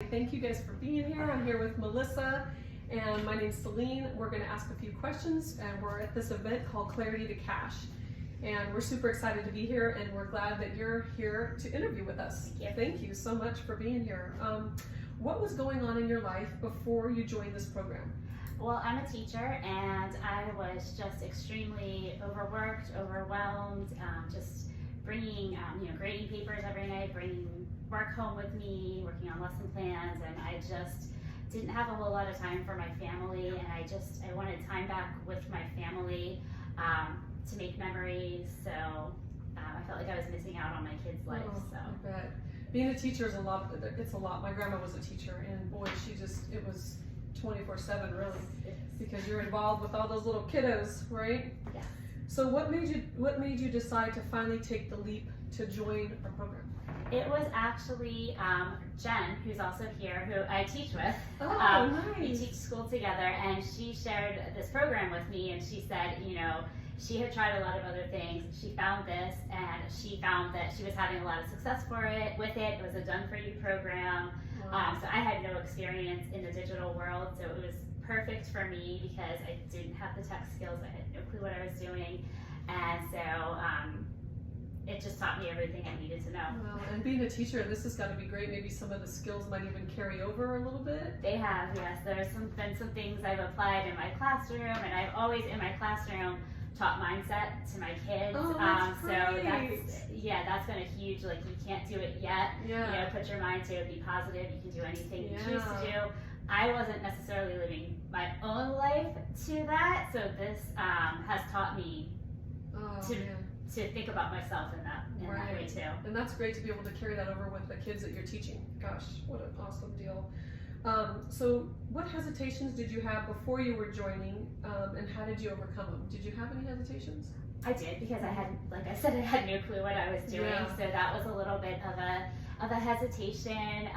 thank you guys for being here. I'm here with Melissa, and my name's Celine. We're going to ask a few questions, and we're at this event called Clarity to Cash. And we're super excited to be here, and we're glad that you're here to interview with us. Thank you so much for being here. What was going on in your life before you joined this program? Well, I'm a teacher, and I was just extremely overworked, overwhelmed, just bringing grading papers every night, bringing work home with me, working on lesson plans, and I just didn't have a whole lot of time for my family, and I wanted time back with my family to make memories, so I felt like I was missing out on my kids' life. So I bet. Being a teacher is a lot. It's a lot. My grandma was a teacher, and boy, it was 24/7 really, because you're involved with all those little kiddos, right? Yeah. So what made you decide to finally take the leap to join our program? It was actually Jen, who's also here, who I teach with. Oh, nice. We teach school together, and she shared this program with me, and she said, she had tried a lot of other things. She found this, and she found that she was having a lot of success with it. It was a done-for-you program. Wow. So I had no experience in the digital world, so it was perfect for me because I didn't have the tech skills. I had no clue what I was doing, and so it just taught me everything I needed to know. Well, and being a teacher, this has got to be great. Maybe some of the skills might even carry over a little bit. They have, yes. There's been some things I've applied in my classroom, and I've always in my classroom taught mindset to my kids. Oh, that's great. So that's been a huge, you can't do it yet. Yeah. Put your mind to it, be positive, you can do anything you choose to do. I wasn't necessarily living my own life to that, so this has taught me to think about myself in that way too. And that's great to be able to carry that over with the kids that you're teaching. Gosh, what an awesome deal. So what hesitations did you have before you were joining, and how did you overcome them? Did you have any hesitations? I did, because I had, like I said, I had no clue what I was doing, so that was a little bit of a hesitation.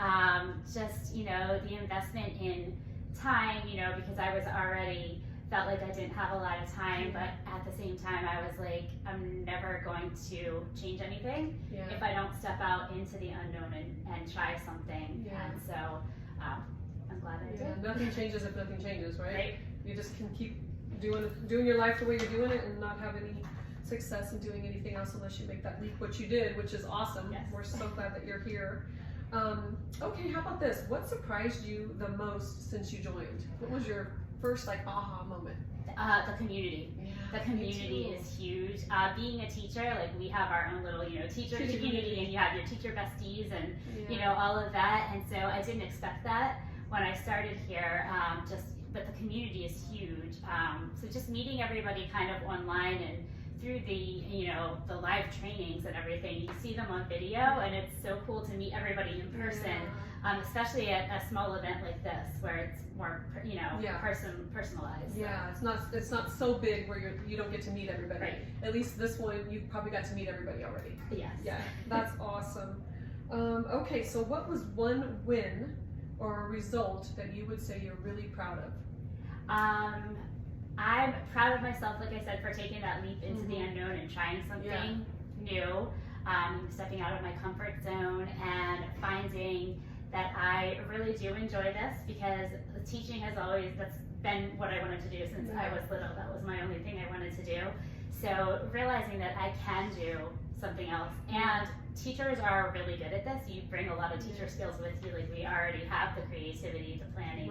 Just, the investment in time, because I was already felt like I didn't have a lot of time, but at the same time I was like, I'm never going to change anything if I don't step out into the unknown and try something. And so I'm glad I did. Nothing changes if nothing changes, right? You just can keep doing your life the way you're doing it and not have any success in doing anything else unless you make that leap, which you did, which is awesome. Yes. We're so glad that you're here. Okay, how about this? What surprised you the most since you joined? What was your first aha moment? The community. The community is huge. Being a teacher, we have our own little, teacher community, and you have your teacher besties and, all of that. And so I didn't expect that when I started here, but the community is huge. So just meeting everybody kind of online and through the live trainings and everything, you see them on video, and it's so cool to meet everybody in person, especially at a small event like this where it's more, personalized. Yeah, it's not so big where you don't get to meet everybody. Right. At least this one, you probably got to meet everybody already. Yes. Yeah, that's awesome. Okay, so what was one win or a result that you would say you're really proud of? I'm proud of myself, like I said, for taking that leap into the unknown and trying something new, stepping out of my comfort zone and finding that I really do enjoy this, because the teaching that's been what I wanted to do since I was little. That was my only thing I wanted to do. So realizing that I can do something else, and teachers are really good at this. You bring a lot of teacher skills with you. We already have the creativity, the planning,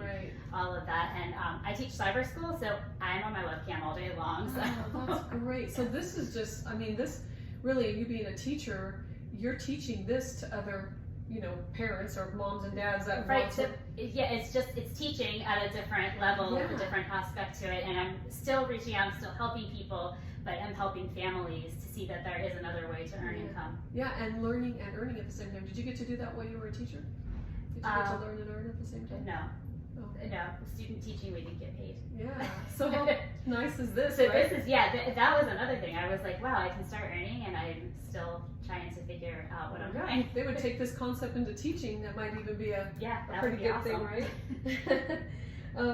all of that. And I teach cyber school, so I'm on my webcam all day long. So. Oh, that's great. So this is just, this really, you being a teacher, you're teaching this to other, parents or moms and dads that want to. It's teaching at a different level, with a different aspect to it. And I'm still reaching out, I'm still helping people, but I'm helping families to see that there is another way to earn income. Yeah, and learning and earning at the same time. Did you get to do that while you were a teacher? Did you get to learn and earn at the same time? No. Oh. No, student teaching, we didn't get paid. Yeah. So how nice is this? So this is, that was another thing. I was like, wow, I can start earning, and I'm still trying to figure out what I'm doing. They would take this concept into teaching. That might even be a pretty good thing, right?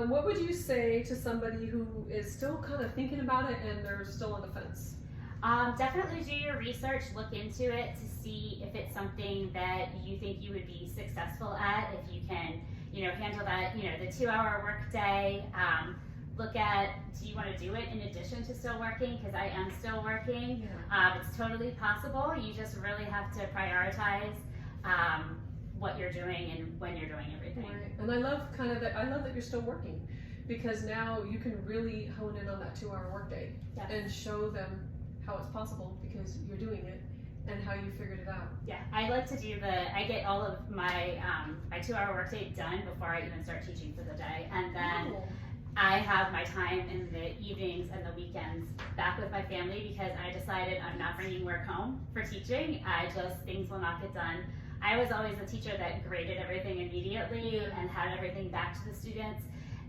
What would you say to somebody who is still kind of thinking about it and they're still on the fence? Definitely do your research, look into it to see if it's something that you think you would be successful at, if you can handle that, the 2-hour work day. Look at, do you want to do it in addition to still working? Because I am still working. Yeah. It's totally possible. You just really have to prioritize what you're doing and when you're doing everything. Right. And I love that you're still working, because now you can really hone in on that 2-hour workday and show them how it's possible because you're doing it and how you figured it out. Yeah, I like to do I get all of my my 2-hour workday done before I even start teaching for the day, and then I have my time in the evenings and the weekends back with my family, because I decided I'm not bringing work home for teaching. Things will not get done. I was always a teacher that graded everything immediately and had everything back to the students,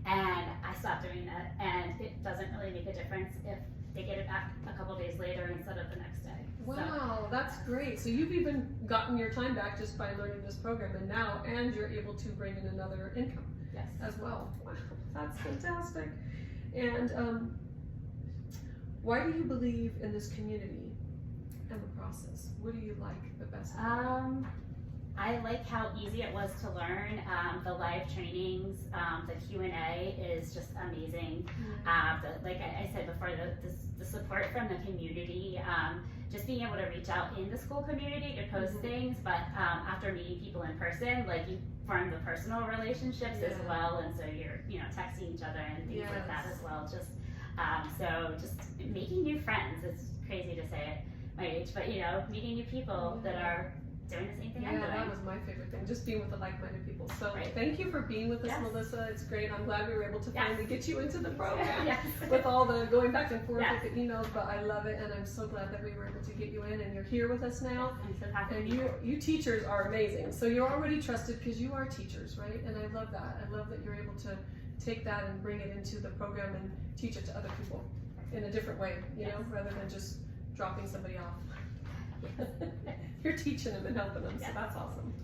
and I stopped doing that, and it doesn't really make a difference if they get it back a couple days later instead of the next day. Wow, that's great. So you've even gotten your time back just by learning this program, and you're able to bring in another income as well. Wow, that's fantastic. And why do you believe in this community and the process? What do you like the best? I like how easy it was to learn. The live trainings, the Q&A is just amazing. Like I said before, the support from the community, just being able to reach out in the school community to post things, but after meeting people in person, like you form the personal relationships as well, and so you're texting each other and things like that as well. Just making new friends. It's crazy to say it my age, but meeting new people that are doing the same thing I'm doing. That was my favorite thing, just being with the like-minded people. So thank you for being with us, Melissa. It's great. I'm glad we were able to finally get you into the program with all the going back and forth with the emails, but I love it, and I'm so glad that we were able to get you in, and you're here with us now. I'm so happy to be And here. you teachers are amazing. So you're already trusted because you are teachers, right? And I love that. I love that you're able to take that and bring it into the program and teach it to other people in a different way, rather than just dropping somebody off. You're teaching them and helping them, so that's awesome.